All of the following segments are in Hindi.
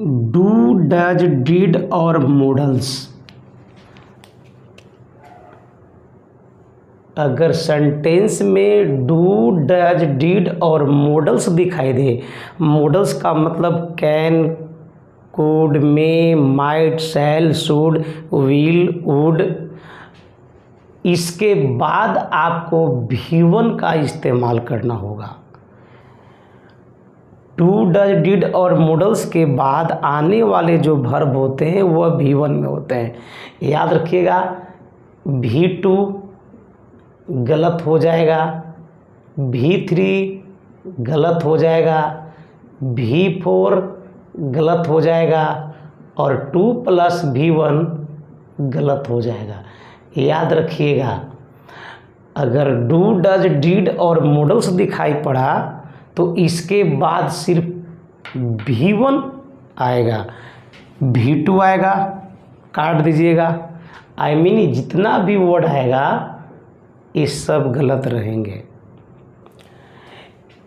डू, डज, डिड और मॉडल्स। अगर सेंटेंस में डू, डज, डिड और मॉडल्स दिखाई दे, मॉडल्स का मतलब can, could, may, might, shall, should, will, would, इसके बाद आपको भी1 का इस्तेमाल करना होगा। डू, डज, डिड और मॉडल्स के बाद आने वाले जो वर्ब होते हैं वह भी1 में होते हैं। याद रखिएगा, भी2 गलत हो जाएगा, भी3 गलत हो जाएगा, भी4 गलत हो जाएगा और 2 + भी1 गलत हो जाएगा। याद रखिएगा, अगर डू, डज, डिड और मॉडल्स दिखाई पड़ा तो इसके बाद सिर्फ भी1 आएगा, भी2 आएगा, काट दीजिएगा। आई मीन जितना भी वर्ड आएगा ये सब गलत रहेंगे।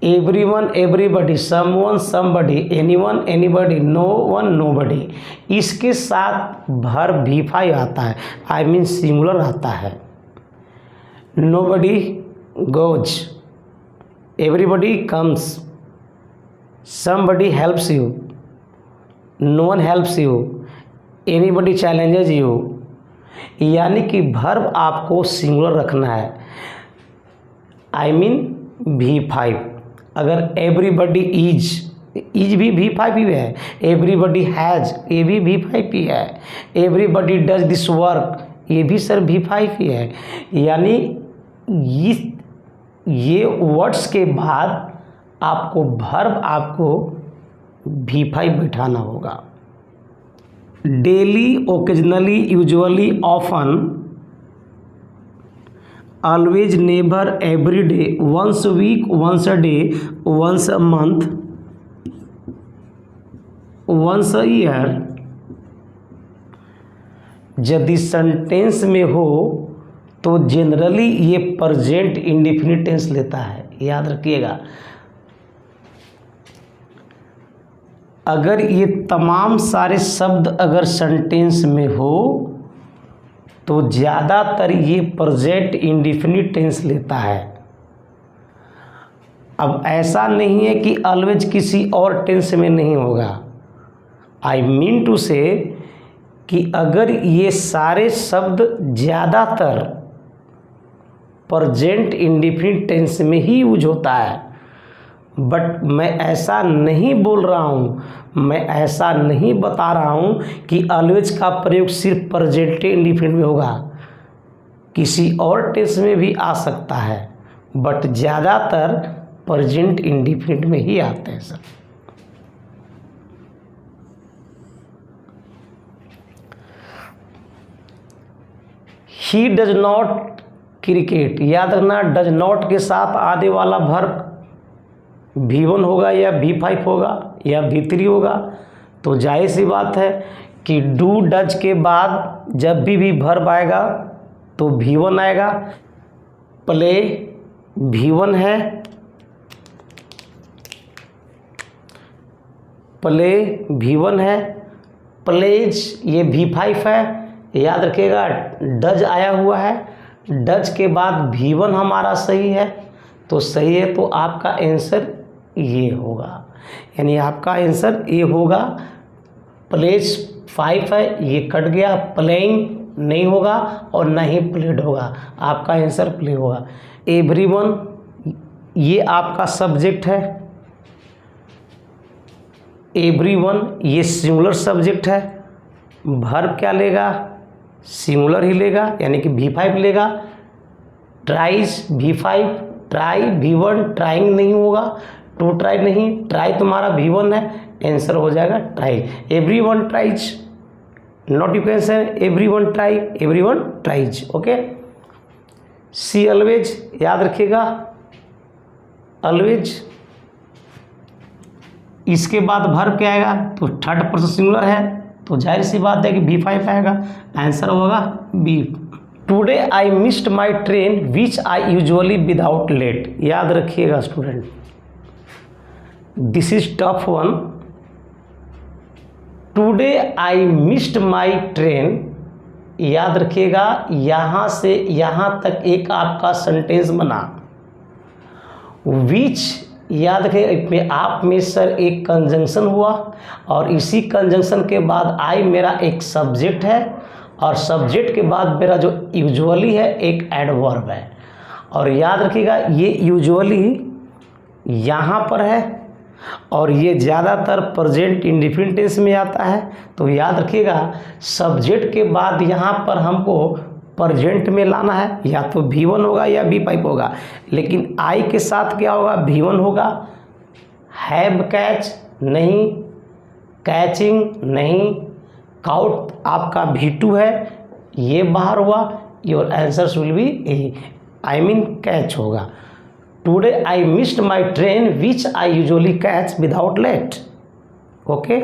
Everyone, everybody, someone, somebody, anyone, anybody, no one, nobody, इसके साथ वर्ब भी5 आता है, आई मीन सिंगुलर आता है। Nobody goes, everybody comes, somebody helps you, no one helps you, anybody challenges you. यानी कि वर्ब आपको सिंगुलर रखना है, आई मीन भी5। अगर एवरीबडी इज भी भी5 ही है, एवरीबडी हैज़ ये भी भी5 ही है, एवरीबडी डज दिस वर्क ये भी सर भी5 ही है। यानी ये वर्ड्स के बाद आपको वर्ब आपको भी5 बिठाना होगा। Daily, occasionally, usually, often, always, never, every day, once week, once a day, once a month, once a year. यदि सेंटेंस में हो तो जनरली ये प्रेजेंट इंडेफिनिट टेंस लेता है, याद रखिएगा। अगर ये तमाम सारे शब्द अगर सेंटेंस में हो तो ज़्यादातर ये प्रेजेंट इंडेफिनिट टेंस लेता है। अब ऐसा नहीं है कि ऑलवेज किसी और टेंस में नहीं होगा। आई मीन टू से कि अगर ये सारे शब्द ज़्यादातर प्रेजेंट इंडेफिनिट टेंस में ही यूज होता है, बट मैं ऐसा नहीं बोल रहा हूँ, मैं ऐसा नहीं बता रहा हूँ कि ऑलवेज का प्रयोग सिर्फ प्रेजेंट इंडेफिनिट में होगा, किसी और टेंस में भी आ सकता है, बट ज़्यादातर प्रेजेंट इंडेफिनिट में ही आते हैं sir. He does not cricket, याद रखना डज नॉट के साथ आने वाला वर्ब भी1 होगा या भी5 होगा या भी3 होगा। तो जाहिर सी बात है कि डू, डज के बाद जब भी वर्ब आएगा तो भी1 आएगा। प्ले भी1 है, प्ले भी1 है, प्लेज ये भी5 है। याद रखिएगा डज आया हुआ है, डज के बाद भी1 हमारा सही है, तो सही है तो आपका आंसर ये होगा, यानी आपका आंसर ये होगा। प्लेज 5 है, ये कट गया, प्लेइंग नहीं होगा और ना ही प्लेड होगा, आपका आंसर प्ले होगा। एवरीवन ये आपका सब्जेक्ट है, एवरीवन ये सिंगुलर सब्जेक्ट है, वर्ब क्या लेगा, सिंगुलर ही लेगा यानी कि भी5 लेगा। ट्राइज भी5, ट्राई भी1, ट्राइंग नहीं होगा, टू ट्राई नहीं, ट्राई तुम्हारा भी1 है, आंसर हो जाएगा tries. Everyone tries, not you can say everyone try, everyone tries. Okay. See always, याद रखिएगा ऑलवेज, इसके बाद वर्ब क्या आएगा तो थर्ड पर्सन सिंगुलर है, तो जाहिर सी बात है कि भी5 आएगा, आंसर होगा B. Today I missed my train which I usually without late, याद रखिएगा student, this is tough one. Today I missed my train, याद रखिएगा यहाँ से यहाँ तक एक आपका सेंटेंस बना। विच, याद रखिए आप में सर एक कंजंक्शन हुआ और इसी कंजंक्शन के बाद आई मेरा एक सब्जेक्ट है और सब्जेक्ट के बाद मेरा जो यूजुअली है एक एडवर्ब है। और याद रखिएगा ये यूजुअली यहाँ पर है और ये ज़्यादातर प्रेजेंट इंडेफिनिट टेंस में आता है। तो याद रखिएगा सब्जेक्ट के बाद यहाँ पर हमको प्रेजेंट में लाना है, या तो V1 होगा या V5 होगा, लेकिन आई के साथ क्या होगा, V1 होगा। हैव कैच नहीं, कैचिंग नहीं, काउट आपका V2 है, ये बाहर हुआ। Your answers will be A, I mean catch होगा। Today I missed my train which I usually catch without late. Okay.